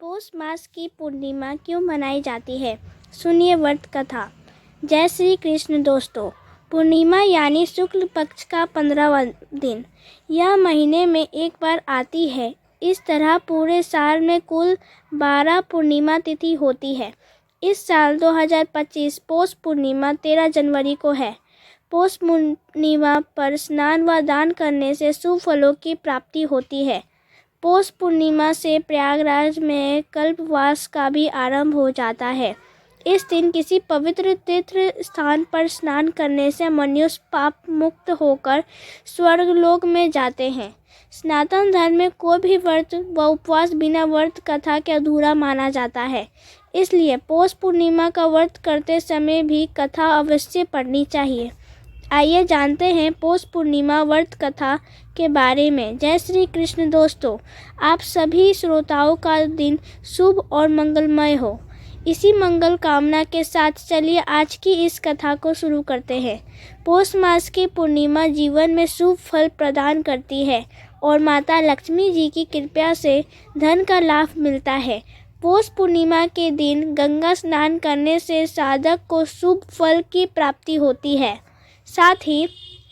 पौष मास की पूर्णिमा क्यों मनाई जाती है? सुनिए व्रत कथा। जय श्री कृष्ण दोस्तों। पूर्णिमा यानी शुक्ल पक्ष का 15वां दिन। यह महीने में एक बार आती है। इस तरह पूरे साल में कुल 12 पूर्णिमा तिथि होती है। इस साल 2025 पौष पूर्णिमा 13 जनवरी को है। पौष पूर्णिमा पर स्नान व दान करने से शुभ फलों की प्राप्ति होती है। पौष पूर्णिमा से प्रयागराज में कल्पवास का भी आरंभ हो जाता है। इस दिन किसी पवित्र तीर्थ स्थान पर स्नान करने से मनुष्य पाप मुक्त होकर स्वर्गलोक में जाते हैं। सनातन धर्म में कोई भी व्रत व उपवास बिना व्रत कथा के अधूरा माना जाता है। इसलिए पौष पूर्णिमा का व्रत करते समय भी कथा अवश्य पढ़नी चाहिए। आइए जानते हैं पौष पूर्णिमा व्रत कथा के बारे में। जय श्री कृष्ण दोस्तों, आप सभी श्रोताओं का दिन शुभ और मंगलमय हो। इसी मंगल कामना के साथ चलिए आज की इस कथा को शुरू करते हैं। पौष मास की पूर्णिमा जीवन में शुभ फल प्रदान करती है और माता लक्ष्मी जी की कृपा से धन का लाभ मिलता है। पौष पूर्णिमा के दिन गंगा स्नान करने से साधक को शुभ फल की प्राप्ति होती है। साथ ही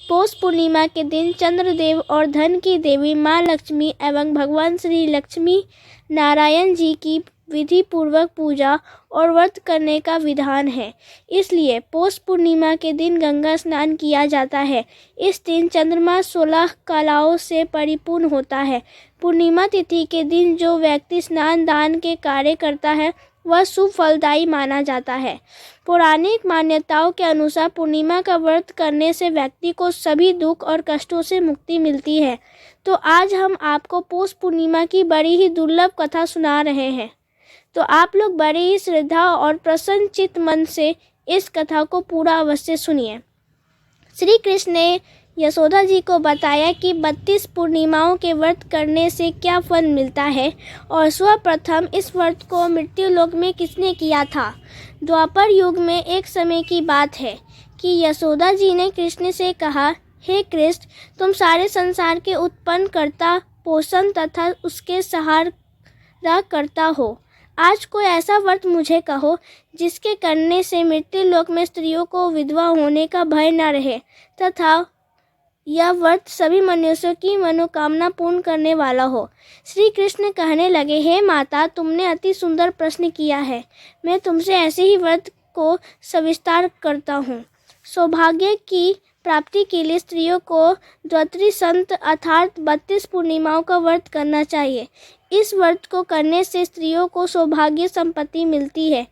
पौष पूर्णिमा के दिन चंद्रदेव और धन की देवी माँ लक्ष्मी एवं भगवान श्री लक्ष्मी नारायण जी की विधि पूर्वक पूजा और व्रत करने का विधान है। इसलिए पौष पूर्णिमा के दिन गंगा स्नान किया जाता है। इस दिन चंद्रमा 16 कलाओं से परिपूर्ण होता है। पूर्णिमा तिथि के दिन जो व्यक्ति स्नान दान के कार्य करता है वह शुभ फलदायी माना जाता है। पौराणिक मान्यताओं के अनुसार पूर्णिमा का व्रत करने से व्यक्ति को सभी दुख और कष्टों से मुक्ति मिलती है। तो आज हम आपको पौष पूर्णिमा की बड़ी ही दुर्लभ कथा सुना रहे हैं। तो आप लोग बड़ी ही श्रद्धा और प्रसन्न चित्त मन से इस कथा को पूरा अवश्य सुनिए। श्री कृष्ण ने यशोदा जी को बताया कि 32 पूर्णिमाओं के व्रत करने से क्या फल मिलता है और सर्वप्रथम इस व्रत को मृत्यु लोक में किसने किया था। द्वापर युग में एक समय की बात है कि यशोदा जी ने कृष्ण से कहा, हे कृष्ण, तुम सारे संसार के उत्पन्न करता, पोषण तथा उसके सहारा करता हो। आज कोई ऐसा व्रत मुझे कहो जिसके करने से मृत्यु लोक में स्त्रियों को विधवा होने का भय न रहे तथा यह व्रत सभी मनुष्यों की मनोकामना पूर्ण करने वाला हो। श्री कृष्ण कहने लगे, हे माता, तुमने अति सुंदर प्रश्न किया है। मैं तुमसे ऐसे ही व्रत को सविस्तार करता हूँ। सौभाग्य की प्राप्ति के लिए स्त्रियों को द्वित्री संत अर्थात 32 पूर्णिमाओं का व्रत करना चाहिए। इस व्रत को करने से स्त्रियों को सौभाग्य संपत्ति मिलती है।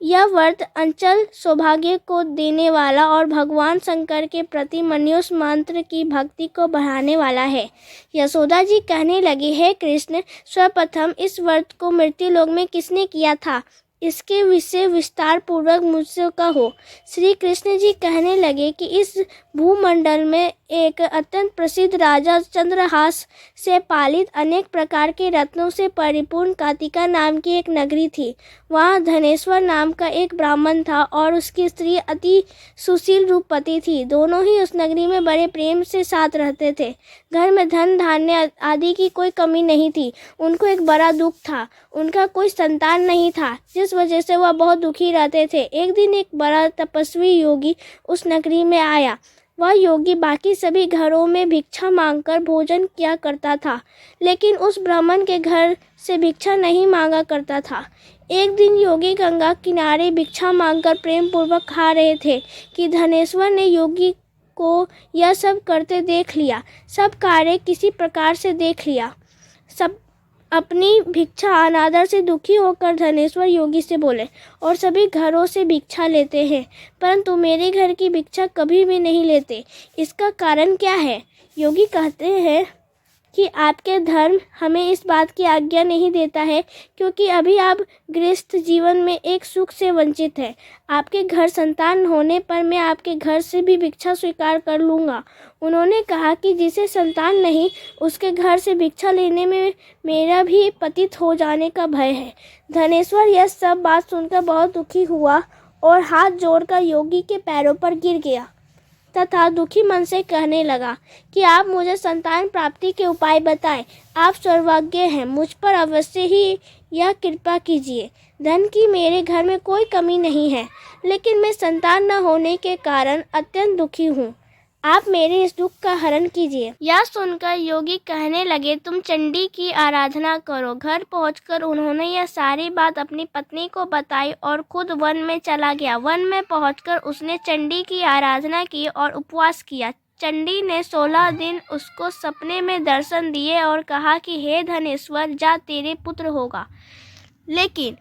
यह व्रत अंचल सौभाग्य को देने वाला और भगवान शंकर के प्रति मनुष्य मंत्र की भक्ति को बढ़ाने वाला है। यशोदा जी कहने लगी, हे कृष्ण, सर्वप्रथम इस व्रत को मृत्यु लोक में किसने किया था, इसके विषय विस्तार पूर्वक मुझसे कहो। श्री कृष्ण जी कहने लगे कि इस भूमंडल में एक अत्यंत प्रसिद्ध राजा चंद्रहास से पालित अनेक प्रकार के रत्नों से परिपूर्ण कातिका नाम की एक नगरी थी। वहाँ धनेश्वर नाम का एक ब्राह्मण था और उसकी स्त्री अति सुशील रूपवती थी। दोनों ही उस नगरी में बड़े प्रेम से साथ रहते थे। घर में धन धान्य आदि की कोई कमी नहीं थी। उनको एक बड़ा दुख था, उनका कोई संतान नहीं था, जिस वजह से वह बहुत दुखी रहते थे। एक दिन एक बड़ा तपस्वी योगी उस नगरी में आया। वह योगी बाकी सभी घरों में भिक्षा मांगकर भोजन किया करता था, लेकिन उस ब्राह्मण के घर से भिक्षा नहीं मांगा करता था। एक दिन योगी गंगा किनारे भिक्षा मांगकर प्रेम पूर्वक खा रहे थे कि धनेश्वर ने योगी को यह सब करते देख लिया। सब कार्य किसी प्रकार से देख लिया। सब अपनी भिक्षा अनादर से दुखी होकर धनेश्वर योगी से बोले, और सभी घरों से भिक्षा लेते हैं, परंतु मेरे घर की भिक्षा कभी भी नहीं लेते। इसका कारण क्या है? योगी कहते हैं कि आपके धर्म हमें इस बात की आज्ञा नहीं देता है, क्योंकि अभी आप गृहस्थ जीवन में एक सुख से वंचित हैं। आपके घर संतान होने पर मैं आपके घर से भी भिक्षा स्वीकार कर लूँगा। उन्होंने कहा कि जिसे संतान नहीं, उसके घर से भिक्षा लेने में मेरा भी पतित हो जाने का भय है। धनेश्वर यह सब बात सुनकर बहुत दुखी हुआ और हाथ जोड़कर योगी के पैरों पर गिर गया। तथा दुखी मन से कहने लगा कि आप मुझे संतान प्राप्ति के उपाय बताएं। आप सर्वज्ञ हैं, मुझ पर अवश्य ही यह कृपा कीजिए। धन की मेरे घर में कोई कमी नहीं है, लेकिन मैं संतान न होने के कारण अत्यंत दुखी हूँ। आप मेरे इस दुख का हरण कीजिए। यह सुनकर योगी कहने लगे, तुम चंडी की आराधना करो। घर पहुंचकर उन्होंने यह सारी बात अपनी पत्नी को बताई और खुद वन में चला गया। वन में पहुंचकर उसने चंडी की आराधना की और उपवास किया। चंडी ने 16 दिन उसको सपने में दर्शन दिए और कहा कि हे धनेश्वर, जा, तेरे पुत्र होगा, लेकिन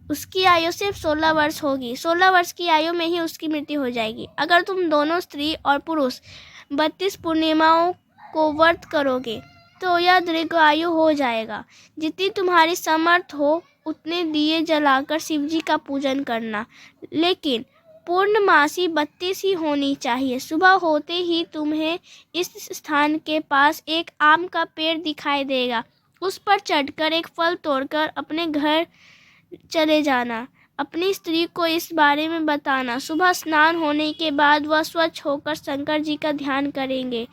उसकी आयु सिर्फ 16 वर्ष होगी। 16 वर्ष की आयु में ही उसकी मृत्यु हो जाएगी। अगर तुम दोनों स्त्री और पुरुष 32 पूर्णिमाओं को व्रत करोगे तो यह दीर्घायु हो जाएगा। जितनी तुम्हारी समर्थ हो उतने दिए जलाकर शिवजी का पूजन करना, लेकिन पूर्णमासी 32 ही होनी चाहिए। सुबह होते ही तुम्हें इस स्थान के पास एक आम का पेड़ दिखाई देगा। उस पर चढ़कर एक फल तोड़कर अपने घर चले जाना। अपनी स्त्री को इस बारे में बताना। सुबह स्नान होने के बाद वह स्वच्छ होकर शंकर जी का ध्यान करेंगे।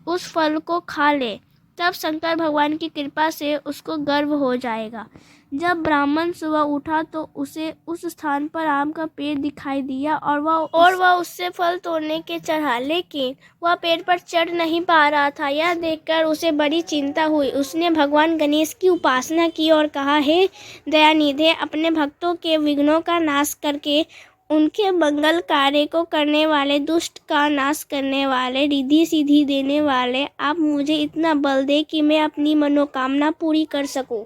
उस फल को खा ले, तब शंकर भगवान की कृपा से उसको गर्भ हो जाएगा। जब ब्राह्मण सुबह उठा तो उसे उस स्थान पर आम का पेड़ दिखाई दिया और वह उससे फल तोड़ने के चढ़ा, लेकिन वह पेड़ पर चढ़ नहीं पा रहा था। यह देखकर उसे बड़ी चिंता हुई। उसने भगवान गणेश की उपासना की और कहा, हे दयानिधे, अपने भक्तों के विघ्नों का नाश करके उनके मंगल कार्य को करने वाले, दुष्ट का नाश करने वाले, रिद्धि सिद्धि देने वाले, आप मुझे इतना बल दे कि मैं अपनी मनोकामना पूरी कर सकूं।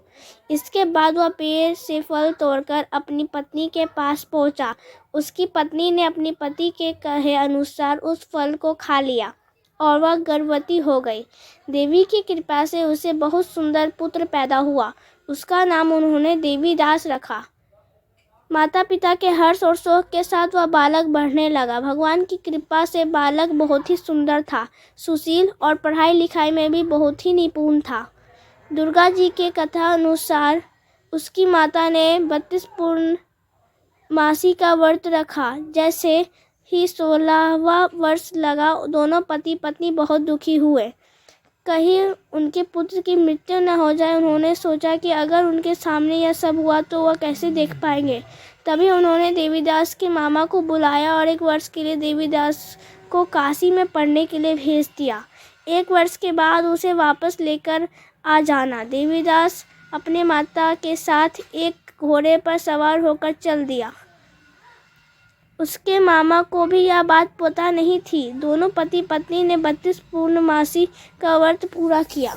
इसके बाद वह पेड़ से फल तोड़कर अपनी पत्नी के पास पहुंचा। उसकी पत्नी ने अपने पति के कहे अनुसार उस फल को खा लिया और वह गर्भवती हो गई। देवी की कृपा से उसे बहुत सुंदर पुत्र पैदा हुआ। उसका नाम उन्होंने देवीदास रखा। माता पिता के हर्ष और शोक के साथ वह बालक बढ़ने लगा। भगवान की कृपा से बालक बहुत ही सुंदर था, सुशील और पढ़ाई लिखाई में भी बहुत ही निपुण था। दुर्गा जी के कथा अनुसार उसकी माता ने 32 पूर्णमासी का व्रत रखा। जैसे ही 16वां वर्ष लगा, दोनों पति पत्नी बहुत दुखी हुए। कहीं उनके पुत्र की मृत्यु न हो जाए। उन्होंने सोचा कि अगर उनके सामने यह सब हुआ तो वह कैसे देख पाएंगे। तभी उन्होंने देवीदास के मामा को बुलाया और 1 वर्ष के लिए देवीदास को काशी में पढ़ने के लिए भेज दिया। 1 वर्ष के बाद उसे वापस लेकर आ जाना। देवीदास अपने माता के साथ एक घोड़े पर सवार होकर चल दिया। उसके मामा को भी यह बात पता नहीं थी। दोनों पति पत्नी ने 32 पूर्णमासी का व्रत पूरा किया।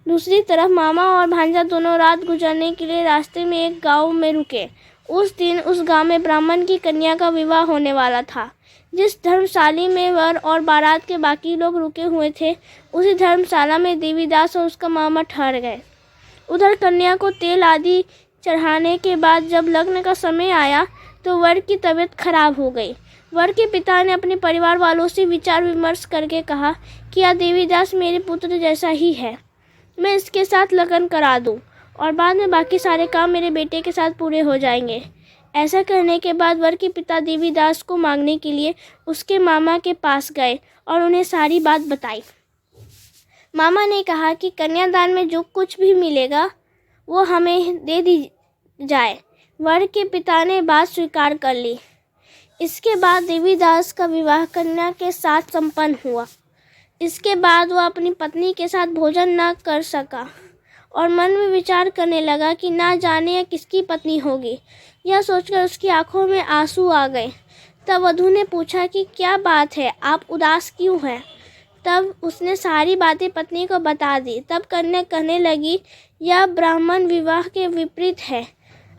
दूसरी तरफ मामा और भांजा दोनों रात गुजरने के लिए रास्ते में एक गांव में रुके। उस दिन उस गांव में ब्राह्मण की कन्या का विवाह होने वाला था। जिस धर्मशाला में वर और बारात के बाकी लोग रुके हुए थे, उसी धर्मशाला में देवीदास और उसका मामा ठहर गए। उधर कन्या को तेल आदि चढ़ाने के बाद जब लग्न का समय आया तो वर की तबीयत खराब हो गई। वर के पिता ने अपने परिवार वालों से विचार विमर्श करके कहा कि यह देवीदास मेरे पुत्र जैसा ही है, मैं इसके साथ लगन करा दूं और बाद में बाकी सारे काम मेरे बेटे के साथ पूरे हो जाएंगे। ऐसा करने के बाद वर के पिता देवीदास को मांगने के लिए उसके मामा के पास गए और उन्हें सारी बात बताई। मामा ने कहा कि कन्यादान में जो कुछ भी मिलेगा वो हमें दे दी जाए। वर के पिता ने बात स्वीकार कर ली। इसके बाद देवीदास का विवाह कन्या के साथ संपन्न हुआ। इसके बाद वह अपनी पत्नी के साथ भोजन न कर सका और मन में विचार करने लगा कि ना जाने यह किसकी पत्नी होगी। यह सोचकर उसकी आंखों में आंसू आ गए। तब वधू ने पूछा कि क्या बात है, आप उदास क्यों हैं? तब उसने सारी बातें पत्नी को बता दी। तब कन्या कहने लगी, यह ब्राह्मण विवाह के विपरीत है।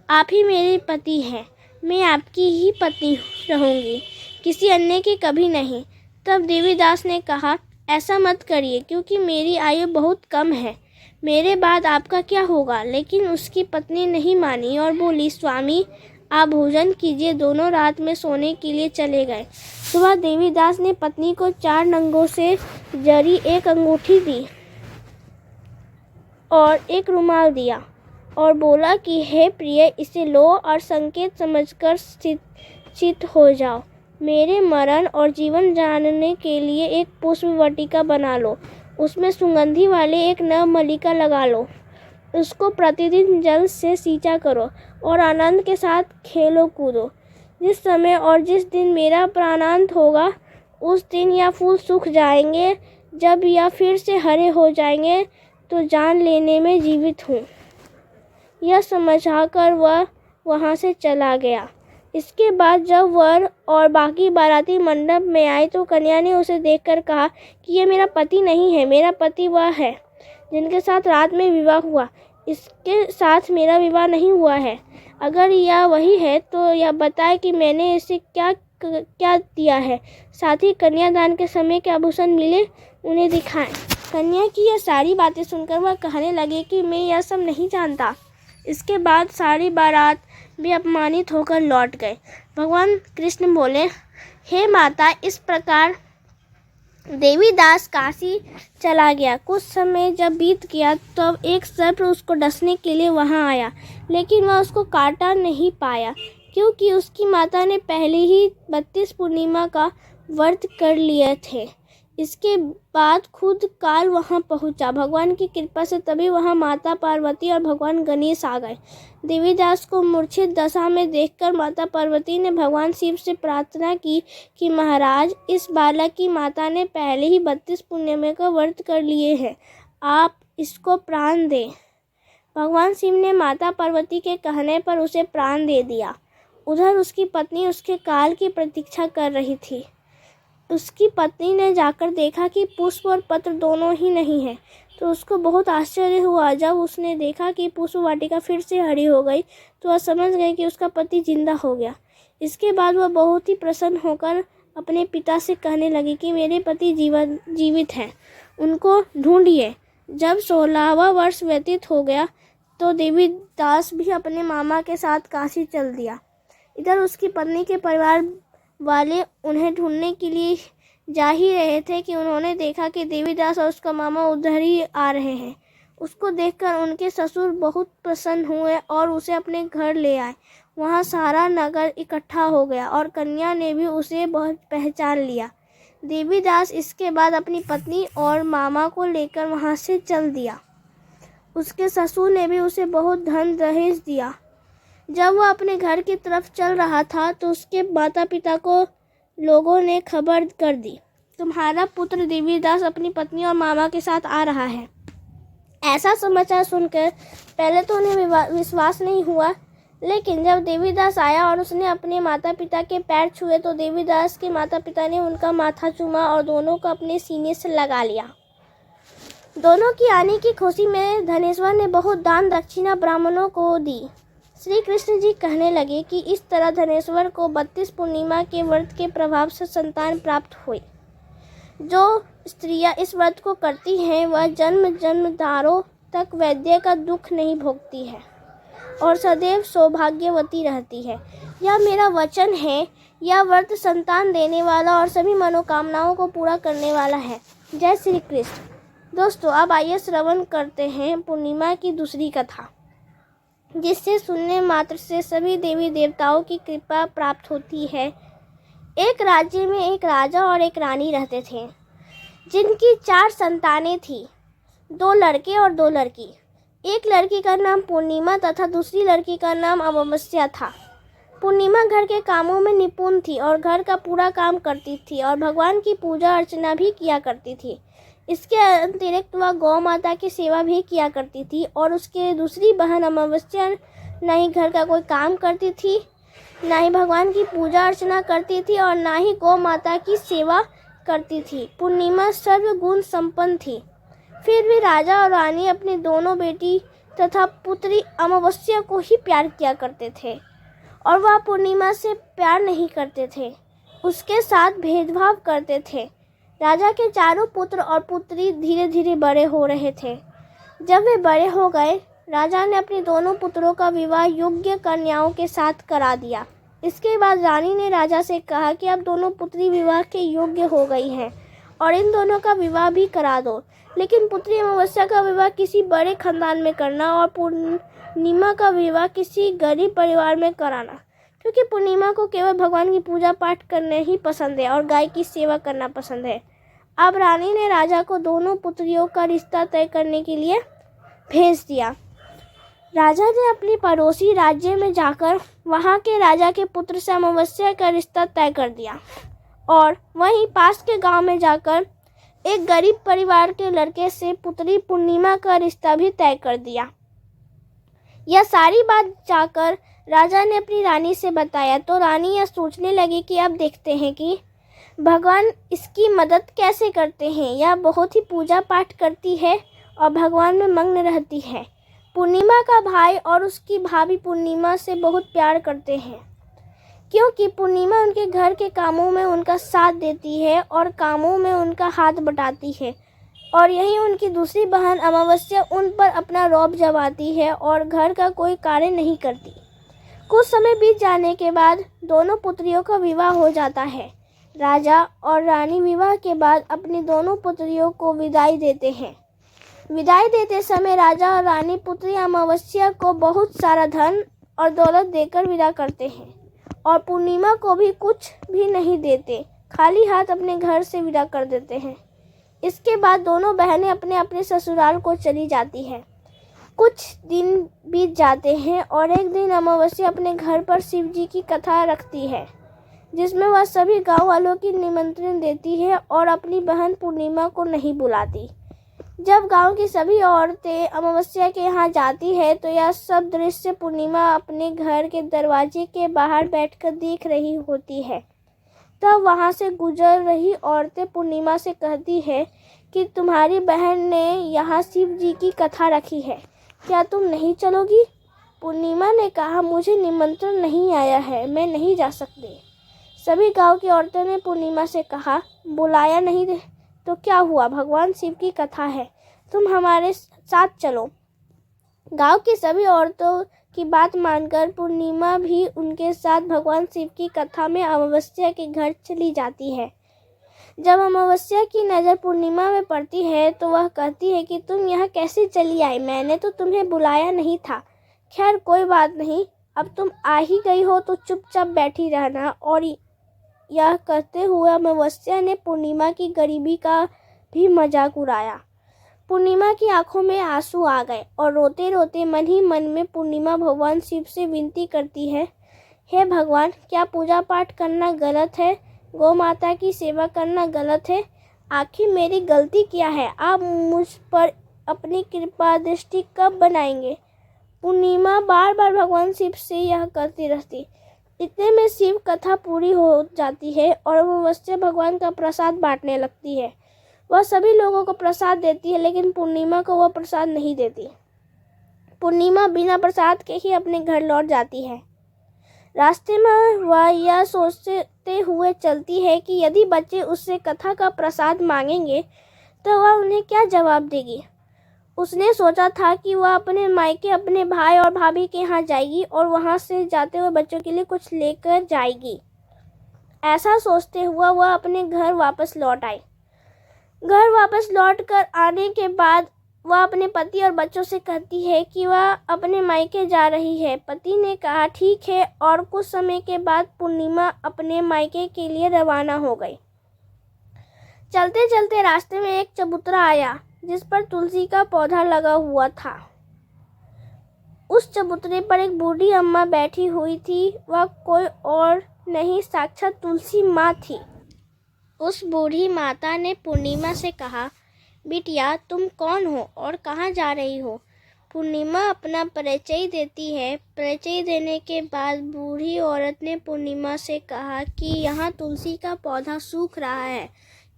आप ही मेरे पति हैं, मैं आपकी ही पत्नी रहूंगी, किसी अन्य की कभी नहीं। तब देवीदास ने कहा, ऐसा मत करिए क्योंकि मेरी आयु बहुत कम है, मेरे बाद आपका क्या होगा। लेकिन उसकी पत्नी नहीं मानी और बोली, स्वामी आप भोजन कीजिए। दोनों रात में सोने के लिए चले गए। सुबह देवीदास ने पत्नी को 4 नंगों से जड़ी एक अंगूठी दी और एक रुमाल दिया और बोला कि हे प्रिय, इसे लो और संकेत समझकर चित हो जाओ। मेरे मरण और जीवन जानने के लिए एक पुष्प वाटिका बना लो। उसमें सुगंधि वाले एक नव मल्लिका लगा लो। उसको प्रतिदिन जल से सींचा करो और आनंद के साथ खेलो कूदो। जिस समय और जिस दिन मेरा प्राणांत होगा, उस दिन यह फूल सूख जाएंगे। जब यह फिर से हरे हो जाएंगे तो जान लेने में जीवित हूँ। यह समझाकर वह वहाँ से चला गया। इसके बाद जब वर और बाकी बाराती मंडप में आए तो कन्या ने उसे देखकर कहा कि यह मेरा पति नहीं है, मेरा पति वह है जिनके साथ रात में विवाह हुआ। इसके साथ मेरा विवाह नहीं हुआ है। अगर यह वही है तो यह बताए कि मैंने इसे क्या क्या दिया है। साथ ही कन्यादान के समय के आभूषण मिले, उन्हें दिखाएं। कन्या की यह सारी बातें सुनकर वह कहने लगे कि मैं यह सब नहीं जानता। इसके बाद सारी बारात भी अपमानित होकर लौट गए। भगवान कृष्ण बोले, हे माता, इस प्रकार देवीदास काशी चला गया। कुछ समय जब बीत गया तब एक सर्प उसको डसने के लिए वहां आया, लेकिन वह उसको काटा नहीं पाया क्योंकि उसकी माता ने पहले ही 32 पूर्णिमा का व्रत कर लिए थे। इसके बाद खुद काल वहां पहुंचा। भगवान की कृपा से तभी वहां माता पार्वती और भगवान गणेश आ गए। देवीदास को मूर्छित दशा में देखकर माता पार्वती ने भगवान शिव से प्रार्थना की कि महाराज, इस बालक की माता ने पहले ही 32 पूर्णिमा का व्रत कर लिए हैं, आप इसको प्राण दें। भगवान शिव ने माता पार्वती के कहने पर उसे प्राण दे दिया। उधर उसकी पत्नी उसके काल की प्रतीक्षा कर रही थी। उसकी पत्नी ने जाकर देखा कि पुष्प और पत्र दोनों ही नहीं है, तो उसको बहुत आश्चर्य हुआ। जब उसने देखा कि पुष्प वाटिका फिर से हरी हो गई तो वह समझ गई कि उसका पति जिंदा हो गया। इसके बाद वह बहुत ही प्रसन्न होकर अपने पिता से कहने लगी कि मेरे पति जीवित हैं, उनको ढूंढिए। जब 16वां वर्ष व्यतीत हो गया तो देवीदास भी अपने मामा के साथ काशी चल दिया। इधर उसकी पत्नी के परिवार वाले उन्हें ढूंढने के लिए जा ही रहे थे कि उन्होंने देखा कि देवीदास और उसका मामा उधर ही आ रहे हैं। उसको देखकर उनके ससुर बहुत प्रसन्न हुए और उसे अपने घर ले आए। वहाँ सारा नगर इकट्ठा हो गया और कन्या ने भी उसे बहुत पहचान लिया। देवीदास इसके बाद अपनी पत्नी और मामा को लेकर वहाँ से चल दिया। उसके ससुर ने भी उसे बहुत धन दहेज दिया। जब वह अपने घर की तरफ चल रहा था तो उसके माता पिता को लोगों ने खबर कर दी, तुम्हारा पुत्र देवीदास अपनी पत्नी और मामा के साथ आ रहा है। ऐसा समाचार सुनकर पहले तो उन्हें विश्वास नहीं हुआ, लेकिन जब देवीदास आया और उसने अपने माता पिता के पैर छुए तो देवीदास के माता पिता ने उनका माथा चूमा और दोनों को अपने सीने से लगा लिया। दोनों की आने की खुशी में धनेश्वर ने बहुत दान दक्षिणा ब्राह्मणों को दी। श्री कृष्ण जी कहने लगे कि इस तरह धनेश्वर को 32 पूर्णिमा के व्रत के प्रभाव से संतान प्राप्त हुई। जो स्त्रियां इस व्रत को करती हैं वह जन्म जन्मदारों तक वैद्य का दुख नहीं भोगती है और सदैव सौभाग्यवती रहती है। यह मेरा वचन है। यह व्रत संतान देने वाला और सभी मनोकामनाओं को पूरा करने वाला है। जय श्री कृष्ण। दोस्तों, अब आइए श्रवण करते हैं पूर्णिमा की दूसरी कथा, जिससे सुनने मात्र से सभी देवी देवताओं की कृपा प्राप्त होती है। एक राज्य में एक राजा और एक रानी रहते थे, जिनकी 4 संतानें थीं, 2 लड़के और 2 लड़की। एक लड़की का नाम पूर्णिमा तथा दूसरी लड़की का नाम अमावस्या था। पूर्णिमा घर के कामों में निपुण थी और घर का पूरा काम करती थी और भगवान की पूजा अर्चना भी किया करती थी। इसके अतिरिक्त वह गौ माता की सेवा भी किया करती थी और उसके दूसरी बहन अमावस्या न ही घर का कोई काम करती थी, ना ही भगवान की पूजा अर्चना करती थी और ना ही गौ माता की सेवा करती थी। पूर्णिमा सर्वगुण संपन्न थी। फिर भी राजा और रानी अपनी दोनों बेटी तथा पुत्री अमावस्या को ही प्यार किया करते थे और वह पूर्णिमा से प्यार नहीं करते थे, उसके साथ भेदभाव करते थे। राजा के चारों पुत्र और पुत्री धीरे धीरे बड़े हो रहे थे। जब वे बड़े हो गए, राजा ने अपने दोनों पुत्रों का विवाह योग्य कन्याओं के साथ करा दिया। इसके बाद रानी ने राजा से कहा कि अब दोनों पुत्री विवाह के योग्य हो गई हैं और इन दोनों का विवाह भी करा दो, लेकिन पुत्री अमावस्या का विवाह किसी बड़े खानदान में करना और पूर्णिमा का विवाह किसी गरीब परिवार में कराना। क्योंकि पूर्णिमा को केवल भगवान की पूजा पाठ करना ही पसंद है और गाय की सेवा करना पसंद है। अब रानी ने राजा को दोनों पुत्रियों का रिश्ता तय करने के लिए भेज दिया। राजा ने अपनी पड़ोसी राज्य में जाकर वहां के राजा के पुत्र से अमावस्या का रिश्ता तय कर दिया और वहीं पास के गांव में जाकर एक गरीब परिवार के लड़के से पुत्री पूर्णिमा का रिश्ता भी तय कर दिया। यह सारी बात जाकर राजा ने अपनी रानी से बताया तो रानी यह सोचने लगी कि अब देखते हैं कि भगवान इसकी मदद कैसे करते हैं। यह बहुत ही पूजा पाठ करती है और भगवान में मग्न रहती है। पूर्णिमा का भाई और उसकी भाभी पूर्णिमा से बहुत प्यार करते हैं क्योंकि पूर्णिमा उनके घर के कामों में उनका साथ देती है और कामों में उनका हाथ बटाती है और यही उनकी दूसरी बहन अमावस्या उन पर अपना रौब जमाती है और घर का कोई कार्य नहीं करती। कुछ समय बीत जाने के बाद दोनों पुत्रियों का विवाह हो जाता है। राजा और रानी विवाह के बाद अपनी दोनों पुत्रियों को विदाई देते हैं। विदाई देते समय राजा और रानी पुत्री अमावस्या को बहुत सारा धन और दौलत देकर विदा करते हैं और पूर्णिमा को भी कुछ भी नहीं देते, खाली हाथ अपने घर से विदा कर देते हैं। इसके बाद दोनों बहनें अपने अपने ससुराल को चली जाती हैं। कुछ दिन बीत जाते हैं और एक दिन अमावस्या अपने घर पर शिव जी की कथा रखती है जिसमें वह सभी गांव वालों की निमंत्रण देती है और अपनी बहन पूर्णिमा को नहीं बुलाती। जब गांव की सभी औरतें अमावस्या के यहाँ जाती है तो यह सब दृश्य पूर्णिमा अपने घर के दरवाजे के बाहर बैठकर देख रही होती है। तब वहां से गुजर रही औरतें पूर्णिमा से कहती है कि तुम्हारी बहन ने यहाँ शिव जी की कथा रखी है, क्या तुम नहीं चलोगी? पूर्णिमा ने कहा, मुझे निमंत्रण नहीं आया है, मैं नहीं जा सकती। सभी गांव की औरतों ने पूर्णिमा से कहा, बुलाया नहीं तो क्या हुआ, भगवान शिव की कथा है, तुम हमारे साथ चलो। गांव की सभी औरतों की बात मानकर पूर्णिमा भी उनके साथ भगवान शिव की कथा में अमावस्या के घर चली जाती है। जब अमावस्या की नज़र पूर्णिमा में पड़ती है तो वह कहती है कि तुम यहाँ कैसे चली आई, मैंने तो तुम्हें बुलाया नहीं था। खैर कोई बात नहीं, अब तुम आ ही गई हो तो चुपचाप बैठी रहना। और यह कहते हुए अमावस्या ने पूर्णिमा की गरीबी का भी मजाक उड़ाया। पूर्णिमा की आंखों में आंसू आ गए और रोते रोते मन ही मन में पूर्णिमा भगवान शिव से विनती करती है, हे भगवान, क्या पूजा पाठ करना गलत है? गौ माता की सेवा करना गलत है? आखिर मेरी गलती क्या है? आप मुझ पर अपनी कृपा दृष्टि कब बनाएंगे? पूर्णिमा बार बार भगवान शिव से यह करती रहती। इतने में शिव कथा पूरी हो जाती है और अमावस्या भगवान का प्रसाद बांटने लगती है। वह सभी लोगों को प्रसाद देती है लेकिन पूर्णिमा को वह प्रसाद नहीं देती। पूर्णिमा बिना प्रसाद के ही अपने घर लौट जाती है। रास्ते में वह यह सोचते हुए चलती है कि यदि बच्चे उससे कथा का प्रसाद मांगेंगे तो वह उन्हें क्या जवाब देगी। उसने सोचा था कि वह अपने मायके अपने भाई और भाभी के यहाँ जाएगी और वहाँ से जाते हुए बच्चों के लिए कुछ लेकर जाएगी। ऐसा सोचते हुआ वह अपने घर वापस लौट आई। घर वापस लौटकर आने के बाद वह अपने पति और बच्चों से कहती है कि वह अपने मायके जा रही है। पति ने कहा ठीक है और कुछ समय के बाद पूर्णिमा अपने मायके के लिए रवाना हो गई। चलते चलते रास्ते में एक चबूतरा आया जिस पर तुलसी का पौधा लगा हुआ था। उस चबूतरे पर एक बूढ़ी अम्मा बैठी हुई थी। वह कोई और नहीं, साक्षात तुलसी माँ थी। उस बूढ़ी माता ने पूर्णिमा से कहा, बिटिया तुम कौन हो और कहाँ जा रही हो? पूर्णिमा अपना परिचय देती है। परिचय देने के बाद बूढ़ी औरत ने पूर्णिमा से कहा कि यहाँ तुलसी का पौधा सूख रहा है,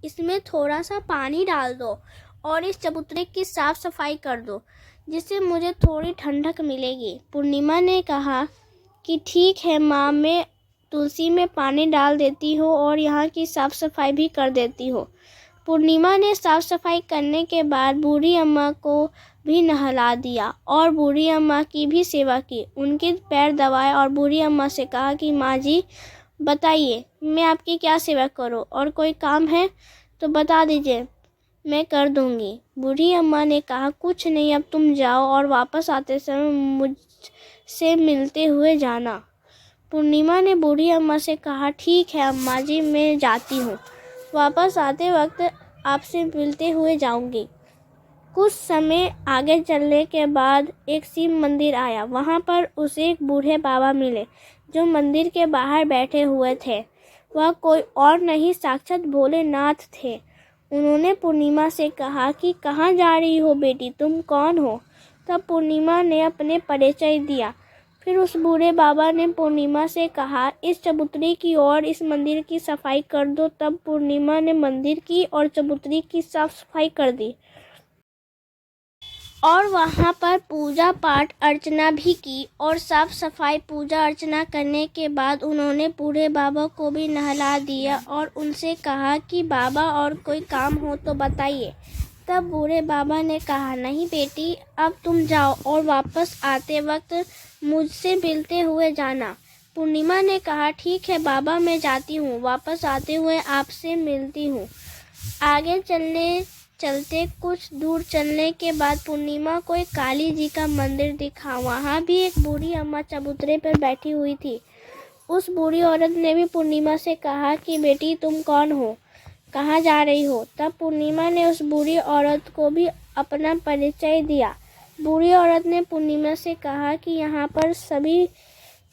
इसमें थोड़ा सा पानी डाल दो और इस चबूतरे की साफ सफाई कर दो, जिससे मुझे थोड़ी ठंडक मिलेगी। पूर्णिमा ने कहा कि ठीक है माँ, मैं तुलसी में पानी डाल देती हूँ और यहाँ की साफ सफाई भी कर देती हूँ। पूर्णिमा ने साफ सफाई करने के बाद बूढ़ी अम्मा को भी नहला दिया और बूढ़ी अम्मा की भी सेवा की, उनके पैर दबाए और बूढ़ी अम्मा से कहा कि माँ जी बताइए मैं आपकी क्या सेवा करूँ और कोई काम है तो बता दीजिए, मैं कर दूंगी। बूढ़ी अम्मा ने कहा कुछ नहीं, अब तुम जाओ और वापस आते समय मुझसे मिलते हुए जाना। पूर्णिमा ने बूढ़ी अम्मा से कहा, ठीक है अम्मा जी, मैं जाती हूँ। वापस आते वक्त आपसे मिलते हुए जाऊंगी। कुछ समय आगे चलने के बाद एक शिव मंदिर आया। वहाँ पर उसे एक बूढ़े बाबा मिले जो मंदिर के बाहर बैठे हुए थे। वह कोई और नहीं, साक्षात भोलेनाथ थे। उन्होंने पूर्णिमा से कहा कि कहाँ जा रही हो बेटी, तुम कौन हो? तब पूर्णिमा ने अपने परिचय दिया। फिर उस बूढ़े बाबा ने पूर्णिमा से कहा, इस चबूतरे की और इस मंदिर की सफाई कर दो। तब पूर्णिमा ने मंदिर की और चबूतरे की साफ सफाई कर दी और वहाँ पर पूजा पाठ अर्चना भी की। और साफ सफाई पूजा अर्चना करने के बाद उन्होंने बूढ़े बाबा को भी नहला दिया और उनसे कहा कि बाबा और कोई काम हो तो बताइए। तब बूढ़े बाबा ने कहा, नहीं बेटी, अब तुम जाओ और वापस आते वक्त मुझसे मिलते हुए जाना। पूर्णिमा ने कहा, ठीक है बाबा, मैं जाती हूँ, वापस आते हुए आपसे मिलती हूँ। आगे चलते कुछ दूर चलने के बाद पूर्णिमा को एक काली जी का मंदिर दिखा। वहाँ भी एक बूढ़ी अम्मा चबूतरे पर बैठी हुई थी। उस बूढ़ी औरत ने भी पूर्णिमा से कहा कि बेटी, तुम कौन हो, कहाँ जा रही हो? तब पूर्णिमा ने उस बूढ़ी औरत को भी अपना परिचय दिया। बूढ़ी औरत ने पूर्णिमा से कहा कि यहाँ पर सभी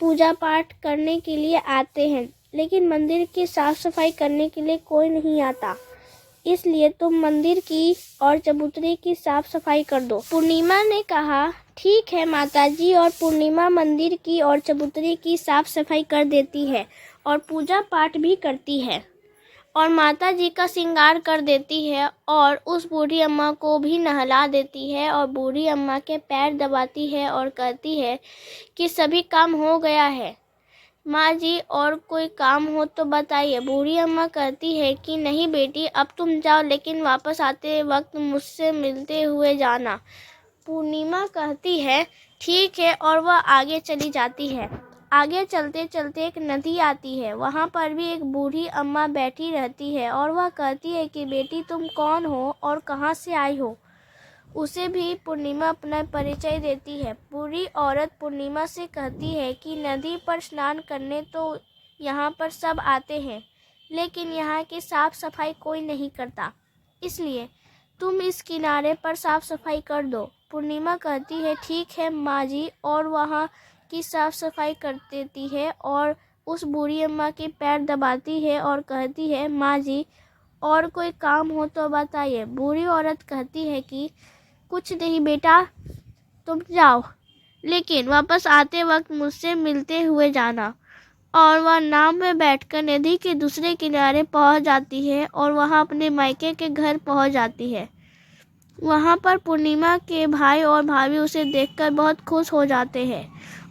पूजा पाठ करने के लिए आते हैं, लेकिन मंदिर की साफ सफाई करने के लिए कोई नहीं आता, इसलिए तुम मंदिर की और चबूतरे की साफ सफाई कर दो। पूर्णिमा ने कहा, ठीक है माताजी। और पूर्णिमा मंदिर की और चबूतरे की साफ सफाई कर देती है और पूजा पाठ भी करती है और माता जी का श्रृंगार कर देती है और उस बूढ़ी अम्मा को भी नहला देती है और बूढ़ी अम्मा के पैर दबाती है और कहती है कि सभी काम हो गया है माँ जी, और कोई काम हो तो बताइए। बूढ़ी अम्मा कहती है कि नहीं बेटी, अब तुम जाओ, लेकिन वापस आते वक्त मुझसे मिलते हुए जाना। पूर्णिमा कहती है, ठीक है, और वह आगे चली जाती है। आगे चलते चलते एक नदी आती है। वहाँ पर भी एक बूढ़ी अम्मा बैठी रहती है और वह कहती है कि बेटी, तुम कौन हो और कहाँ से आई हो? उसे भी पूर्णिमा अपना परिचय देती है। बूढ़ी औरत पूर्णिमा से कहती है कि नदी पर स्नान करने तो यहाँ पर सब आते हैं, लेकिन यहाँ की साफ सफाई कोई नहीं करता, इसलिए तुम इस किनारे पर साफ सफाई कर दो। पूर्णिमा कहती है, ठीक है माँ जी, और वहाँ की साफ सफाई कर देती है और उस बूढ़ी अम्मा के पैर दबाती है और कहती है, माँ जी, और कोई काम हो तो बताइए। बूढ़ी औरत कहती है कि कुछ नहीं बेटा, तुम जाओ, लेकिन वापस आते वक्त मुझसे मिलते हुए जाना। और वह नाव में बैठकर नदी के दूसरे किनारे पहुंच जाती है और वहां अपने मायके के घर पहुंच जाती है। वहां पर पूर्णिमा के भाई और भाभी उसे देखकर बहुत खुश हो जाते हैं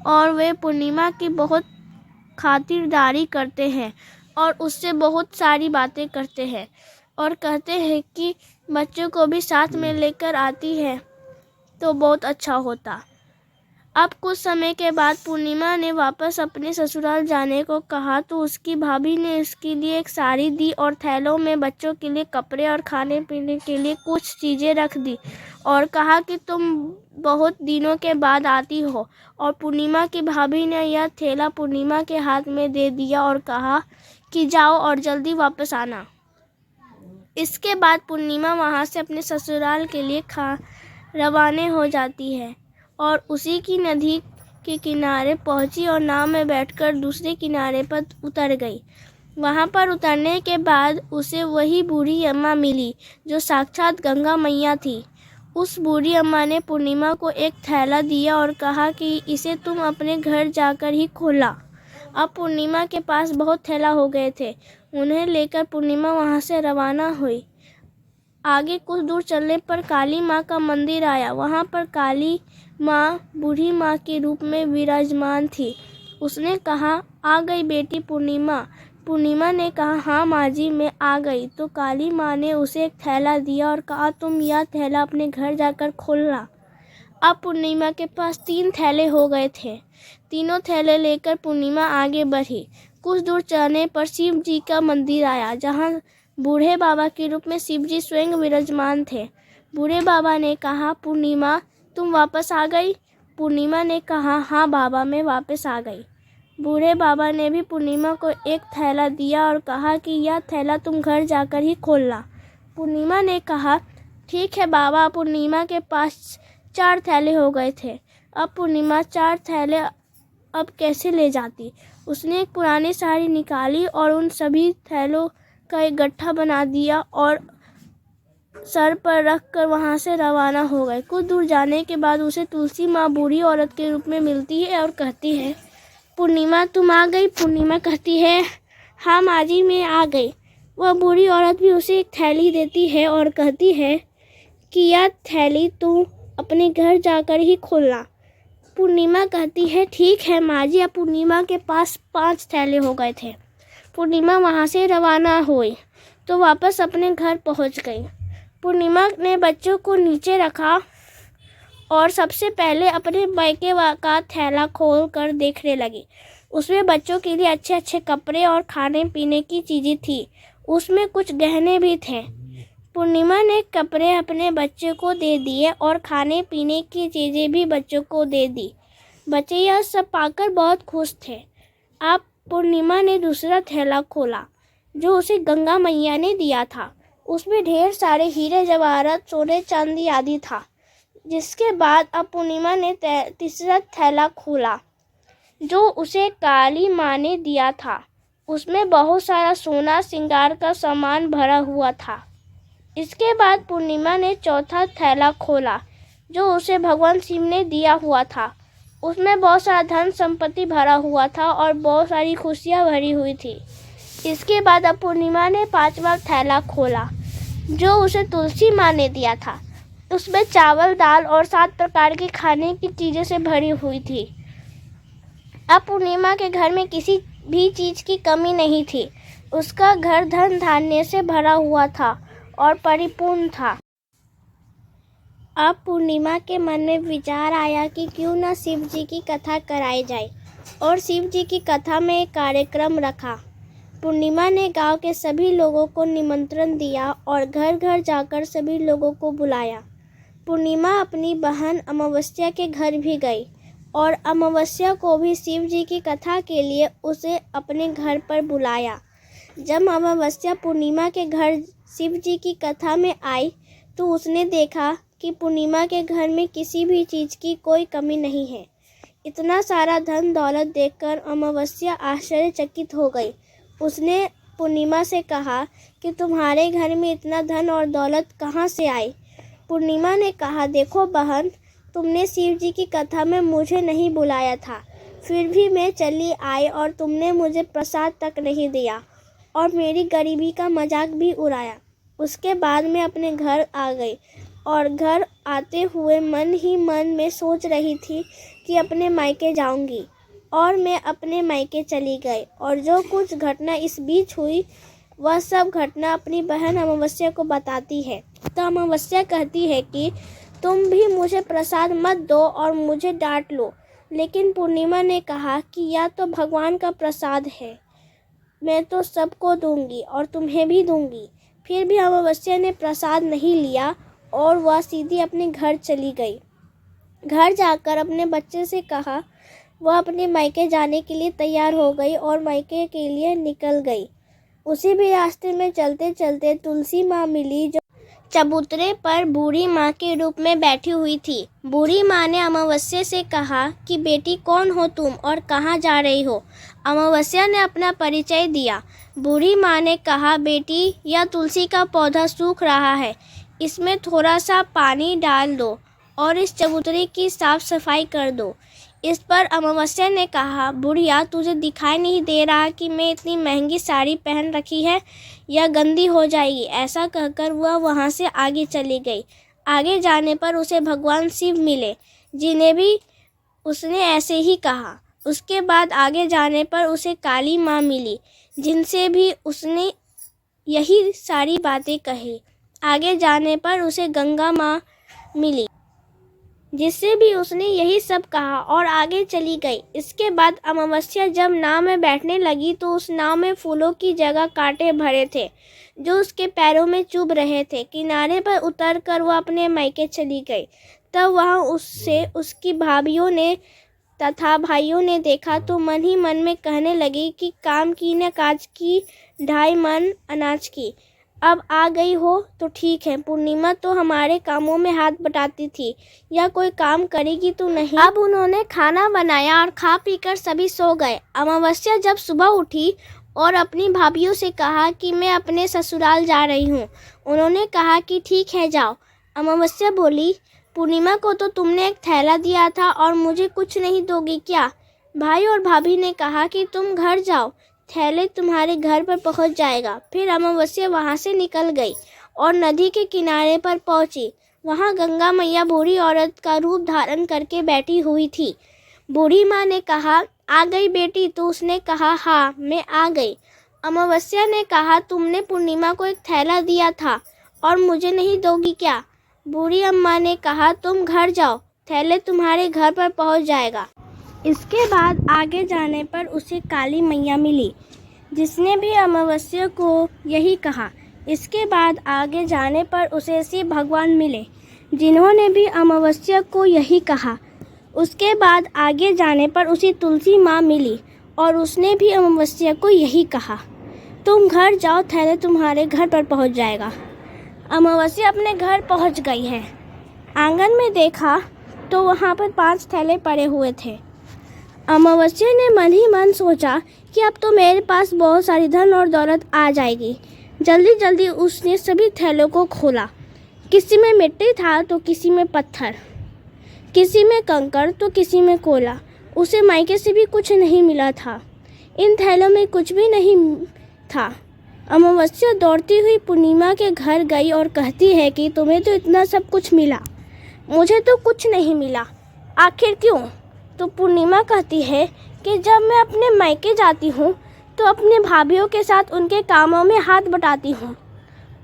और वे पूर्णिमा की बहुत खातिरदारी करते हैं और उससे बहुत सारी बातें करते हैं और कहते हैं कि बच्चों को भी साथ में लेकर आती है तो बहुत अच्छा होता। अब कुछ समय के बाद पूर्णिमा ने वापस अपने ससुराल जाने को कहा तो उसकी भाभी ने उसके लिए एक साड़ी दी और थैलों में बच्चों के लिए कपड़े और खाने पीने के लिए कुछ चीज़ें रख दी और कहा कि तुम बहुत दिनों के बाद आती हो। और पूर्णिमा की भाभी ने यह थैला पूर्णिमा के हाथ में दे दिया और कहा कि जाओ और जल्दी वापस आना। इसके बाद पूर्णिमा वहाँ से अपने ससुराल के लिए रवाना हो जाती है और उसी की नदी के किनारे पहुंची और नाव में बैठकर दूसरे किनारे पर उतर गई। वहां पर उतरने के बाद उसे वही बूढ़ी अम्मा मिली जो साक्षात गंगा मैया थी। उस बूढ़ी अम्मा ने पूर्णिमा को एक थैला दिया और कहा कि इसे तुम अपने घर जाकर ही खोला। अब पूर्णिमा के पास बहुत थैला हो गए थे। उन्हें लेकर पूर्णिमा वहां से रवाना हुई। आगे कुछ दूर चलने पर काली माँ का मंदिर आया। वहाँ पर काली माँ बूढ़ी माँ के रूप में विराजमान थी। उसने कहा, आ गई बेटी पूर्णिमा। पूर्णिमा ने कहा, हाँ माँ जी, मैं आ गई। तो काली माँ ने उसे एक थैला दिया और कहा, तुम यह थैला अपने घर जाकर खोलना। अब पूर्णिमा के पास 3 थैले हो गए थे। तीनों थैले लेकर पूर्णिमा आगे बढ़ी। कुछ दूर चलने पर शिव जी का मंदिर आया जहाँ बूढ़े बाबा के रूप में शिव जी स्वयं विराजमान थे। बूढ़े बाबा ने कहा, पूर्णिमा तुम वापस आ गई? पूर्णिमा ने कहा, हाँ बाबा, मैं वापस आ गई। बूढ़े बाबा ने भी पूर्णिमा को एक थैला दिया और कहा कि यह थैला तुम घर जाकर ही खोलना। पूर्णिमा ने कहा, ठीक है बाबा। पूर्णिमा के पास 4 थैले हो गए थे। अब पूर्णिमा 4 थैले अब कैसे ले जाती। उसने एक पुरानी साड़ी निकाली और उन सभी थैलों का एक गट्ठा बना दिया और सर पर रख कर वहाँ से रवाना हो गए। कुछ दूर जाने के बाद उसे तुलसी माँ बूढ़ी औरत के रूप में मिलती है और कहती है, पूर्णिमा तुम आ गई। पूर्णिमा कहती है, हाँ माँ जी मैं आ गई। वह बूढ़ी औरत भी उसे एक थैली देती है और कहती है कि यह थैली तुम अपने घर जाकर ही खोलना। पूर्णिमा कहती है, ठीक है माँ जी। अब पूर्णिमा के पास 5 थैले हो गए थे। पूर्णिमा वहाँ से रवाना हुई तो वापस अपने घर पहुँच गई। पूर्णिमा ने बच्चों को नीचे रखा और सबसे पहले अपने मायके का थैला खोल कर देखने लगी। उसमें बच्चों के लिए अच्छे अच्छे कपड़े और खाने पीने की चीज़ें थी। उसमें कुछ गहने भी थे। पूर्णिमा ने कपड़े अपने बच्चे को दे दिए और खाने पीने की चीज़ें भी बच्चों को दे दी। बच्चे यह सब पाकर बहुत खुश थे। अब पूर्णिमा ने दूसरा थैला खोला जो उसे गंगा मैया ने दिया था। उसमें ढेर सारे हीरे जवाहरात, सोने चांदी आदि था। जिसके बाद अब पूर्णिमा ने तीसरा थैला खोला जो उसे काली माँ ने दिया था। उसमें बहुत सारा सोना श्रृंगार का सामान भरा हुआ था। इसके बाद पूर्णिमा ने चौथा थैला खोला जो उसे भगवान शिव ने दिया हुआ था। उसमें बहुत सारा धन संपत्ति भरा हुआ था और बहुत सारी खुशियाँ भरी हुई थी। इसके बाद अब पूर्णिमा ने 5वां थैला खोला जो उसे तुलसी माँ ने दिया था। उसमें चावल, दाल और 7 प्रकार की खाने की चीज़ों से भरी हुई थी। अब पूर्णिमा के घर में किसी भी चीज़ की कमी नहीं थी। उसका घर धन धान्य से भरा हुआ था और परिपूर्ण था। अब पूर्णिमा के मन में विचार आया कि क्यों न शिव जी की कथा कराई जाए और शिव जी की कथा में एक कार्यक्रम रखा। पूर्णिमा ने गांव के सभी लोगों को निमंत्रण दिया और घर घर जाकर सभी लोगों को बुलाया। पूर्णिमा अपनी बहन अमावस्या के घर भी गई और अमावस्या को भी शिव जी की कथा के लिए उसे अपने घर पर बुलाया। जब अमावस्या पूर्णिमा के घर शिव जी की कथा में आई तो उसने देखा कि पूर्णिमा के घर में किसी भी चीज़ की कोई कमी नहीं है। इतना सारा धन दौलत देखकर अमावस्या आश्चर्यचकित हो गई। उसने पूर्णिमा से कहा कि तुम्हारे घर में इतना धन और दौलत कहाँ से आई। पूर्णिमा ने कहा, देखो बहन, तुमने शिव जी की कथा में मुझे नहीं बुलाया था, फिर भी मैं चली आई और तुमने मुझे प्रसाद तक नहीं दिया और मेरी गरीबी का मजाक भी उड़ाया। उसके बाद मैं अपने घर आ गई और घर आते हुए मन ही मन में सोच रही थी कि अपने मायके जाऊंगी और मैं अपने मायके चली गई और जो कुछ घटना इस बीच हुई वह सब घटना अपनी बहन अमावस्या को बताती है। तो अमावस्या कहती है कि तुम भी मुझे प्रसाद मत दो और मुझे डांट लो। लेकिन पूर्णिमा ने कहा कि यह तो भगवान का प्रसाद है, मैं तो सबको दूंगी और तुम्हें भी दूंगी। फिर भी अमावस्या ने प्रसाद नहीं लिया और वह सीधी अपने घर चली गई। घर जाकर अपने बच्चे से कहा, वह अपने मायके जाने के लिए तैयार हो गई और मायके के लिए निकल गई। उसी भी रास्ते में चलते चलते तुलसी माँ मिली जो चबूतरे पर बूढ़ी माँ के रूप में बैठी हुई थी। बूढ़ी माँ ने अमावस्या से कहा कि बेटी कौन हो तुम और कहाँ जा रही हो। अमावस्या ने अपना परिचय दिया। बूढ़ी माँ ने कहा, बेटी यह तुलसी का पौधा सूख रहा है, इसमें थोड़ा सा पानी डाल दो और इस चबूतरे की साफ सफाई कर दो। इस पर अमावस्या ने कहा, बुढ़िया तुझे दिखाई नहीं दे रहा कि मैं इतनी महंगी साड़ी पहन रखी है, यह गंदी हो जाएगी। ऐसा कहकर वह वहाँ से आगे चली गई। आगे जाने पर उसे भगवान शिव मिले जिन्हें भी उसने ऐसे ही कहा। उसके बाद आगे जाने पर उसे काली माँ मिली जिनसे भी उसने यही सारी बातें कही। आगे जाने पर उसे गंगा माँ मिली जिससे भी उसने यही सब कहा और आगे चली गई। इसके बाद अमावस्या जब नाव में बैठने लगी तो उस नाव में फूलों की जगह कांटे भरे थे जो उसके पैरों में चुभ रहे थे। किनारे पर उतरकर वह अपने मायके चली गई। तब वहाँ उससे उसकी भाभीियों ने तथा भाइयों ने देखा तो मन ही मन में कहने लगे कि काम की न काज की, 2.5 मन अनाज की। अब आ गई हो तो ठीक है, पूर्णिमा तो हमारे कामों में हाथ बटाती थी, या कोई काम करेगी तो नहीं। अब उन्होंने खाना बनाया और खा पीकर सभी सो गए। अमावस्या जब सुबह उठी और अपनी भाभीयों से कहा कि मैं अपने ससुराल जा रही हूँ। उन्होंने कहा कि ठीक है जाओ। अमावस्या बोली, पूर्णिमा को तो तुमने एक थैला दिया था और मुझे कुछ नहीं दोगी क्या? भाई और भाभी ने कहा कि तुम घर जाओ, थैले तुम्हारे घर पर पहुंच जाएगा। फिर अमावस्या वहां से निकल गई और नदी के किनारे पर पहुंची। वहां गंगा मैया बूढ़ी औरत का रूप धारण करके बैठी हुई थी। बूढ़ी माँ ने कहा, आ गई बेटी? तो उसने कहा, हाँ मैं आ गई। अमावस्या ने कहा, तुमने पूर्णिमा को एक थैला दिया था और मुझे नहीं दोगी क्या? बूढ़ी अम्मा ने कहा, तुम घर जाओ, थैले तुम्हारे घर पर पहुंच जाएगा। इसके बाद आगे जाने पर उसे काली मैया मिली, जिसने भी अमावस्या को यही कहा। इसके बाद आगे जाने पर उसे शिव भगवान मिले, जिन्होंने भी अमावस्या को यही कहा। उसके बाद आगे जाने पर उसे तुलसी माँ मिली और उसने भी अमावस्या को यही कहा, तुम घर जाओ, थैले तुम्हारे घर पर पहुंच जाएगा। अमावस्या अपने घर पहुंच गई है। आंगन में देखा तो वहाँ पर 5 थैले पड़े हुए थे। अमावस्या ने मन ही मन सोचा कि अब तो मेरे पास बहुत सारी धन और दौलत आ जाएगी। जल्दी जल्दी उसने सभी थैलों को खोला। किसी में मिट्टी था तो किसी में पत्थर, किसी में कंकड़ तो किसी में कोयला। उसे मायके से भी कुछ नहीं मिला था। इन थैलों में कुछ भी नहीं था। अमावस्या दौड़ती हुई पूर्णिमा के घर गई और कहती है कि तुम्हें तो इतना सब कुछ मिला, मुझे तो कुछ नहीं मिला, आखिर क्यों? तो पूर्णिमा कहती है कि जब मैं अपने मायके जाती हूँ तो अपने भाभीयों के साथ उनके कामों में हाथ बटाती हूँ,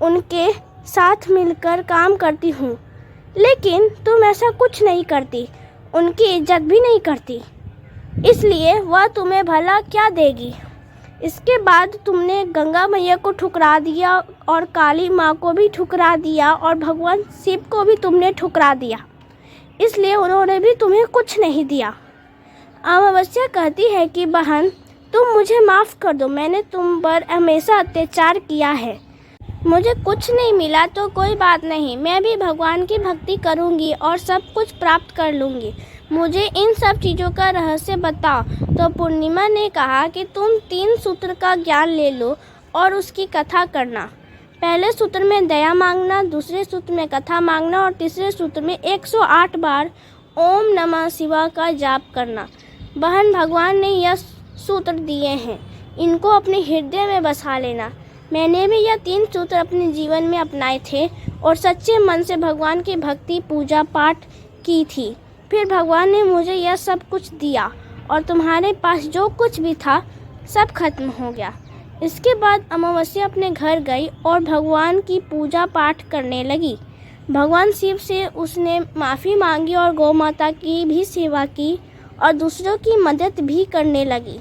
उनके साथ मिलकर काम करती हूँ, लेकिन तुम ऐसा कुछ नहीं करती, उनकी इज्जत भी नहीं करती, इसलिए वह तुम्हें भला क्या देगी। इसके बाद तुमने गंगा मैया को ठुकरा दिया और काली माँ को भी ठुकरा दिया और भगवान शिव को भी तुमने ठुकरा दिया, इसलिए उन्होंने भी तुम्हें कुछ नहीं दिया। अमावस्या कहती है कि बहन तुम मुझे माफ़ कर दो, मैंने तुम पर हमेशा अत्याचार किया है, मुझे कुछ नहीं मिला तो कोई बात नहीं, मैं भी भगवान की भक्ति करूंगी और सब कुछ प्राप्त कर लूंगी, मुझे इन सब चीज़ों का रहस्य बताओ। तो पूर्णिमा ने कहा कि तुम 3 सूत्र का ज्ञान ले लो और उसकी कथा करना। पहले सूत्र में दया मांगना, दूसरे सूत्र में कथा मांगना और तीसरे सूत्र में 108 बार ओम नमः शिवाय का जाप करना। बहन भगवान ने यह सूत्र दिए हैं, इनको अपने हृदय में बसा लेना। मैंने भी यह 3 सूत्र अपने जीवन में अपनाए थे और सच्चे मन से भगवान की भक्ति पूजा पाठ की थी। फिर भगवान ने मुझे यह सब कुछ दिया और तुम्हारे पास जो कुछ भी था सब खत्म हो गया। इसके बाद अमावस्या अपने घर गई और भगवान की पूजा पाठ करने लगी। भगवान शिव से उसने माफ़ी मांगी और गौ माता की भी सेवा की और दूसरों की मदद भी करने लगी।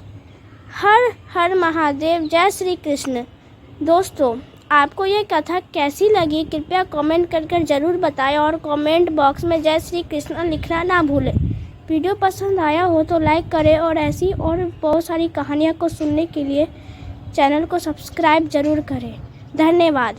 हर हर महादेव, जय श्री कृष्ण। दोस्तों, आपको ये कथा कैसी लगी कृपया कमेंट कर ज़रूर बताएं और कमेंट बॉक्स में जय श्री कृष्ण लिखना ना भूलें। वीडियो पसंद आया हो तो लाइक करें और ऐसी और बहुत सारी कहानियाँ को सुनने के लिए चैनल को सब्सक्राइब ज़रूर करें। धन्यवाद।